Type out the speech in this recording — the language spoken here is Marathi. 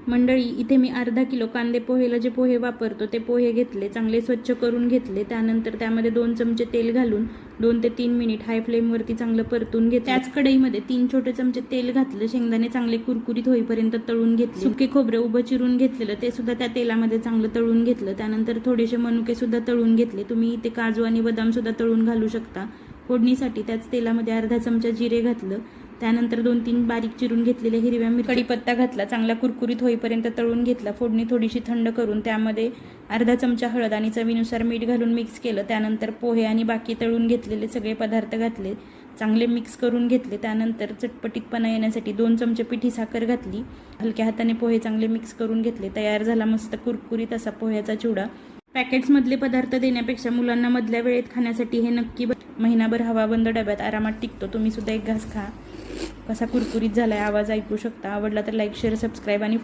मंडळी, इथे मी अर्धा किलो कांदे पोहेला जे पोहे वापरतो ते पोहे घेतले, चांगले स्वच्छ करून घेतले. त्यानंतर त्यामध्ये 2 चमचे तेल घालून 2 ते 3 मिनिट हाय फ्लेमवरती चांगलं परतून घेतलं. त्याच कढईमध्ये 3 छोटे चमचे तेल घातलं. शेंगदाणे चांगले कुरकुरीत होईपर्यंत तळून घेतले. सुके खोबरे उभं चिरून घेतलेलं ते सुद्धा त्या तेलामध्ये चांगलं तळून घेतलं. त्यानंतर थोडेसे मनुके सुद्धा तळून घेतले. तुम्ही इथे काजू आणि बदाम सुद्धा तळून घालू शकता. फोडणीसाठी त्याच तेलामध्ये अर्धा चमचा जिरे घातलं. त्यानंतर 2-3 बारीक चिरून घेतलेल्या हिरव्या मिरच्या, कढीपत्ता घातला. चांगला कुरकुरीत होईपर्यंत तळून घेतला. फोडणी थोडीशी थंड करून त्यामध्ये अर्धा चमचा हळद आणि चवीनुसार मीठ घालून मिक्स केलं. त्यानंतर पोहे आणि बाकी तळून घेतलेले सगळे पदार्थ घातले, चांगले मिक्स करून घेतले. त्यानंतर चटपटीतपणा येण्यासाठी 2 चमचे पिठी साखर घातली. हलक्या हाताने पोहे चांगले मिक्स करून घेतले. तयार झाला मस्त कुरकुरीत असा पोह्याचा चिवडा. पॅकेट्समधले पदार्थ देण्यापेक्षा मुलांना मधल्या वेळेत खाण्यासाठी हे नक्की महिनाभर हवाबंद डब्यात आरामात टिकतो. तुम्ही सुद्धा एक घास खा. कसा कुरकुरीत झालाय, आवाज ऐकू शकता. आवडला तर लाईक, शेअर, सबस्क्राईब आणि